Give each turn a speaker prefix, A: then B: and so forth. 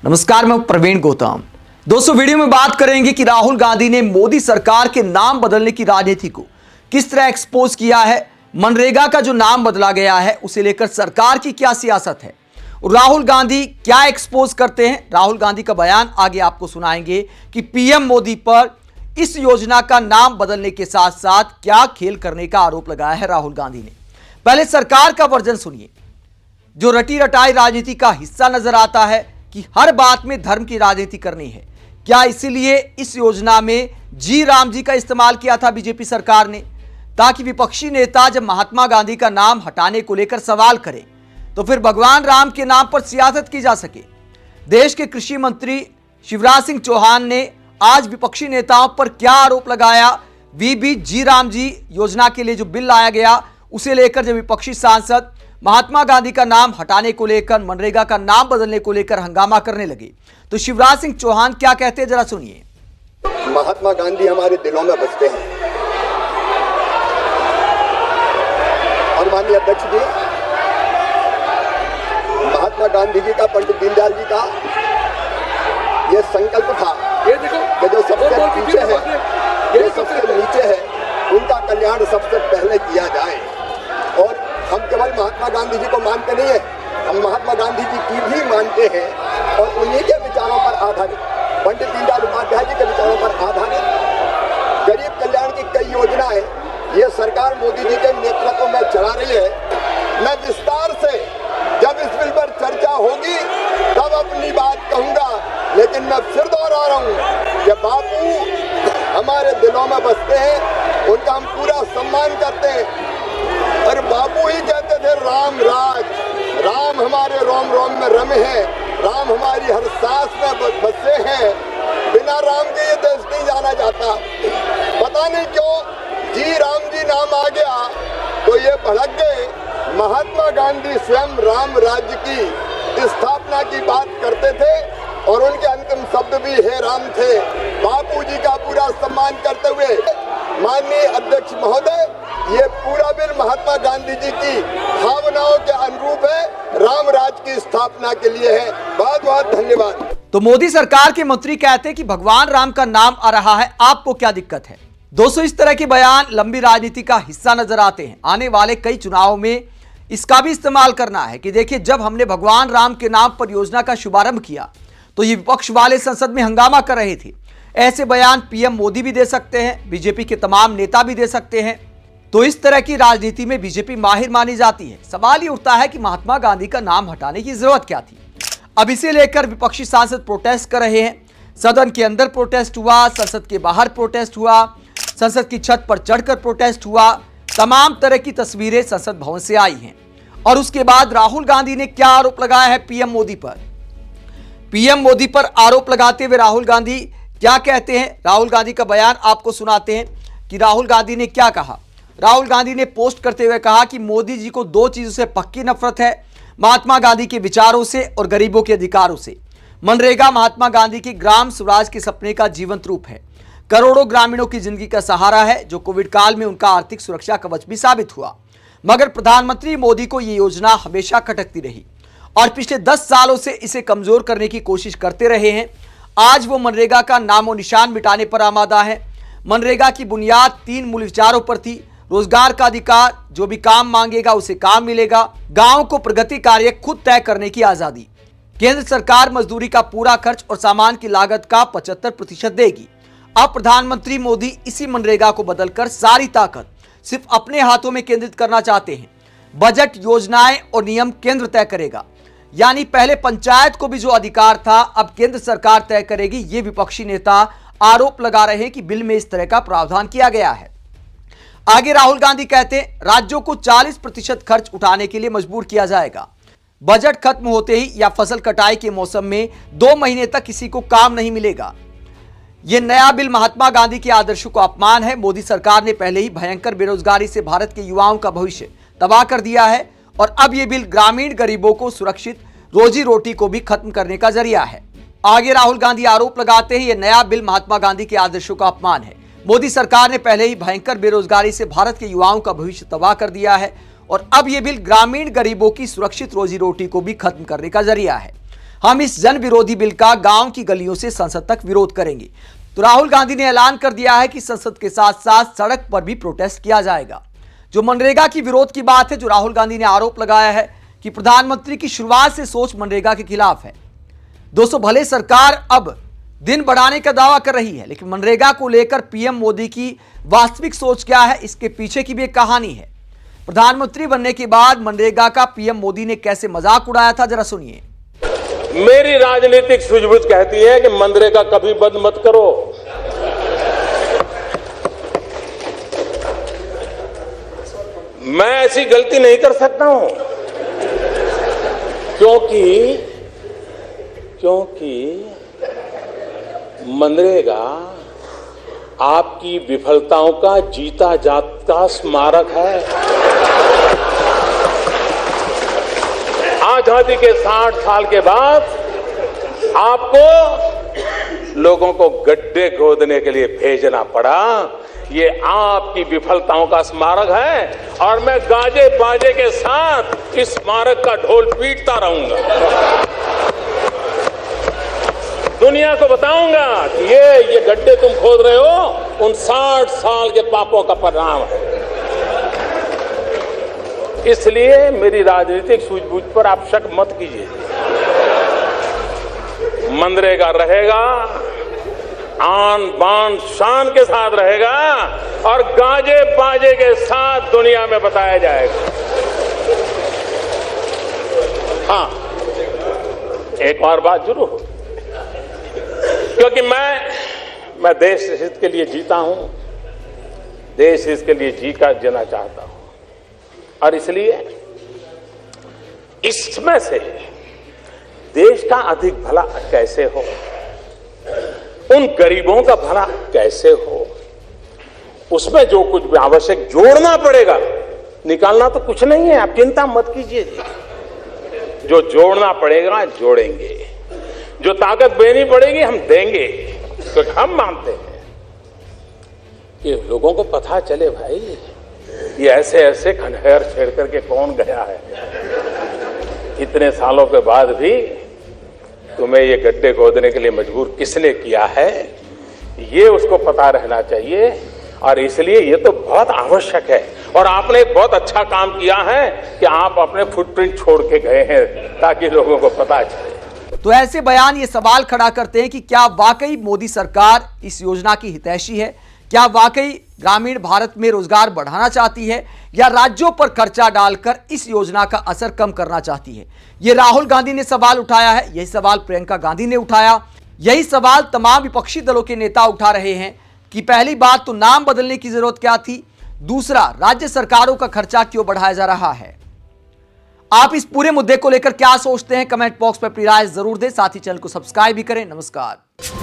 A: नमस्कार, मैं प्रवीण गौतम। दोस्तों, वीडियो में बात करेंगे कि राहुल गांधी ने मोदी सरकार के नाम बदलने की राजनीति को किस तरह एक्सपोज किया है। मनरेगा का जो नाम बदला गया है उसे लेकर सरकार की क्या सियासत है और राहुल गांधी क्या एक्सपोज करते हैं। राहुल गांधी का बयान आगे आपको सुनाएंगे कि पीएम मोदी पर इस योजना का नाम बदलने के साथ साथ क्या खेल करने का आरोप लगाया है राहुल गांधी ने। पहले सरकार का वर्जन सुनिए, जो रटी रटाई राजनीति का हिस्सा नजर आता है कि हर बात में धर्म की राजनीति करनी है। क्या इसीलिए इस योजना में जी राम जी का इस्तेमाल किया था बीजेपी सरकार ने, ताकि विपक्षी नेता जब महात्मा गांधी का नाम हटाने को लेकर सवाल करें तो फिर भगवान राम के नाम पर सियासत की जा सके। देश के कृषि मंत्री शिवराज सिंह चौहान ने आज विपक्षी नेताओं पर क्या आरोप लगाया। वीबी जी राम जी योजना के लिए जो बिल लाया गया उसे लेकर जब विपक्षी सांसद महात्मा गांधी का नाम हटाने को लेकर, मनरेगा का नाम बदलने को लेकर हंगामा करने लगे तो शिवराज सिंह चौहान क्या कहते हैं, जरा सुनिए।
B: महात्मा गांधी हमारे दिलों में बसते हैं और माननीय अध्यक्ष जी, महात्मा गांधी जी का, पंडित दीनदयाल जी का यह संकल्प था कि जो सबसे पीछे है, जो सबसे नीचे है, उनका कल्याण सबसे पहले किया जाए। और हम केवल महात्मा गांधी जी को मानते नहीं है, हम महात्मा गांधी जी की भी मानते हैं और उन्हीं के विचारों पर आधारित, पंडित दीनदयाल उपाध्याय जी के विचारों पर आधारित गरीब कल्याण की कई योजनाएं ये सरकार मोदी जी के नेतृत्व में चला रही है। मैं विस्तार से जब इस बिल पर चर्चा होगी तब अपनी बात कहूंगा, लेकिन मैं फिर दोहरा रहा हूं कि बापू हमारे दिलों में बसते हैं, उनका हम पूरा सम्मान करते हैं। और बापू ही कहते थे राम राज, राम हमारे रोम रोम में रमे हैं, राम हमारी हर सांस में बसे हैं, बिना राम के ये देश नहीं जाना जाता। पता नहीं क्यों जी राम जी नाम आ गया तो ये भड़क गए। महात्मा गांधी स्वयं राम राज्य की स्थापना की बात करते थे और उनके अंतिम शब्द भी हे राम थे। बापू जी का पूरा सम्मान करते हुए माननीय अध्यक्ष महोदय, ये पूरा बिल महात्मा गांधी जी की भावनाओं के अनुरूप है, राम राज की स्थापना के लिए है। बहुत बहुत धन्यवाद।
A: तो मोदी सरकार के मंत्री कहते हैं कि भगवान राम का नाम आ रहा है, आपको क्या दिक्कत है। दोस्तों, इस तरह के बयान लंबी राजनीति का हिस्सा नजर आते हैं। आने वाले कई चुनावों में इसका भी इस्तेमाल करना है कि देखिए, जब हमने भगवान राम के नाम पर योजना का शुभारंभ किया तो ये विपक्ष वाले संसद में हंगामा कर रहे थे। ऐसे बयान पीएम मोदी भी दे सकते हैं, बीजेपी के तमाम नेता भी दे सकते हैं। तो इस तरह की राजनीति में बीजेपी माहिर मानी जाती है। सवाल ये उठता है कि महात्मा गांधी का नाम हटाने की जरूरत क्या थी। अब इसे लेकर विपक्षी सांसद प्रोटेस्ट कर रहे हैं। सदन के अंदर प्रोटेस्ट हुआ, संसद के बाहर प्रोटेस्ट हुआ, संसद की छत पर चढ़कर प्रोटेस्ट हुआ। तमाम तरह की तस्वीरें संसद भवन से आई हैं। और उसके बाद राहुल गांधी ने क्या आरोप लगाया है पीएम मोदी पर। पीएम मोदी पर आरोप लगाते हुए राहुल गांधी क्या कहते हैं, राहुल गांधी का बयान आपको सुनाते हैं कि राहुल गांधी ने क्या कहा। राहुल गांधी ने पोस्ट करते हुए कहा कि मोदी जी को दो चीजों से पक्की नफरत है, महात्मा गांधी के विचारों से और गरीबों के अधिकारों से। मनरेगा महात्मा गांधी की ग्राम स्वराज के सपने का जीवंत रूप है, करोड़ों ग्रामीणों की जिंदगी का सहारा है, जो कोविड काल में उनका आर्थिक सुरक्षा कवच भी साबित हुआ। मगर प्रधानमंत्री मोदी को ये योजना हमेशा खटकती रही और पिछले 10 सालों से इसे कमजोर करने की कोशिश करते रहे हैं। आज वो मनरेगा का नामो निशान मिटाने पर आमादा है। मनरेगा की बुनियाद 3 मूल विचारों पर थी। रोजगार का अधिकार, जो भी काम मांगेगा उसे काम मिलेगा, गांव को प्रगति कार्य खुद तय करने की आजादी, केंद्र सरकार मजदूरी का पूरा खर्च और सामान की लागत का 75% देगी। अब प्रधानमंत्री मोदी इसी मनरेगा को बदलकर सारी ताकत सिर्फ अपने हाथों में केंद्रित करना चाहते हैं। बजट, योजनाएं और नियम केंद्र तय करेगा, यानी पहले पंचायत को भी जो अधिकार था अब केंद्र सरकार तय करेगी। ये विपक्षी नेता आरोप लगा रहे हैं कि बिल में इस तरह का प्रावधान किया गया है। आगे राहुल गांधी कहते हैं, राज्यों को 40% खर्च उठाने के लिए मजबूर किया जाएगा। बजट खत्म होते ही या फसल कटाई के मौसम में 2 महीने तक किसी को काम नहीं मिलेगा। यह नया बिल महात्मा गांधी के आदर्शों को अपमान है। मोदी सरकार ने पहले ही भयंकर बेरोजगारी से भारत के युवाओं का भविष्य तबाह कर दिया है और अब यह बिल ग्रामीण गरीबों को सुरक्षित रोजी रोटी को भी खत्म करने का जरिया है। आगे राहुल गांधी आरोप लगाते हैं, यह नया बिल महात्मा गांधी के आदर्शों का अपमान है। मोदी सरकार ने पहले ही भयंकर बेरोजगारी से भारत के युवाओं का भविष्य तबाह कर दिया है और अब यह बिल ग्रामीण गरीबों की सुरक्षित रोजी रोटी को भी खत्म करने का जरिया है। हम इस जन विरोधी बिल का गांव की गलियों से संसद तक विरोध करेंगे। तो राहुल गांधी ने ऐलान कर दिया है कि संसद के साथ साथ सड़क पर भी प्रोटेस्ट किया जाएगा। जो मनरेगा की विरोध की बात है, जो राहुल गांधी ने आरोप लगाया है कि प्रधानमंत्री की शुरुआत से सोच मनरेगा के खिलाफ है। दोस्तों, भले सरकार अब दिन बढ़ाने का दावा कर रही है, लेकिन मनरेगा को लेकर पीएम मोदी की वास्तविक सोच क्या है, इसके पीछे की भी एक कहानी है। प्रधानमंत्री बनने के बाद मनरेगा का पीएम मोदी ने कैसे मजाक उड़ाया था, जरा सुनिए।
C: मेरी राजनीतिक सूझबूझ कहती है कि मनरेगा कभी बंद मत करो। मैं ऐसी गलती नहीं कर सकता हूं, क्योंकि मनरेगा आपकी विफलताओं का जीता जागता स्मारक है। आजादी के 60 साल के बाद आपको लोगों को गड्ढे खोदने के लिए भेजना पड़ा। ये आपकी विफलताओं का स्मारक है और मैं गाजे बाजे के साथ इस स्मारक का ढोल पीटता रहूंगा। दुनिया को बताऊंगा कि ये गड्ढे तुम खोद रहे हो, उन 60 साल के पापों का परिणाम है। इसलिए मेरी राजनीतिक सूझबूझ पर आप शक मत कीजिए। मनरेगा रहेगा, आन बान शान के साथ रहेगा और गाजे बाजे के साथ दुनिया में बताया जाएगा। हाँ, एक और बात जरूर, क्योंकि मैं देश हित के लिए जीता हूं, देश हित के लिए जीना चाहता हूं और इसलिए इसमें से देश का अधिक भला कैसे हो, उन गरीबों का भला कैसे हो, उसमें जो कुछ भी आवश्यक जोड़ना पड़ेगा, निकालना तो कुछ नहीं है, आप चिंता मत कीजिए। जो जोड़ना पड़ेगा जोड़ेंगे, जो ताकत देनी पड़ेगी हम देंगे, क्योंकि हम मानते हैं कि लोगों को पता चले भाई ये ऐसे ऐसे खंडहर छेड़ करके कौन गया है। इतने सालों के बाद भी तुम्हें ये गड्ढे खोदने के लिए मजबूर किसने किया है, ये उसको पता रहना चाहिए। और इसलिए ये तो बहुत आवश्यक है और आपने एक बहुत अच्छा काम किया है कि आप अपने फुटप्रिंट छोड़ के गए हैं ताकि लोगों को पता चले।
A: तो ऐसे बयान ये सवाल खड़ा करते हैं कि क्या वाकई मोदी सरकार इस योजना की हितैषी है, क्या वाकई ग्रामीण भारत में रोजगार बढ़ाना चाहती है या राज्यों पर खर्चा डालकर इस योजना का असर कम करना चाहती है। ये राहुल गांधी ने सवाल उठाया है, यही सवाल प्रियंका गांधी ने उठाया, यही सवाल तमाम विपक्षी दलों के नेता उठा रहे हैं कि पहली बात तो नाम बदलने की जरूरत क्या थी, दूसरा राज्य सरकारों का खर्चा क्यों बढ़ाया जा रहा है। आप इस पूरे मुद्दे को लेकर क्या सोचते हैं, कमेंट बॉक्स पर अपनी राय जरूर दें, साथ ही चैनल को सब्सक्राइब भी करें। नमस्कार।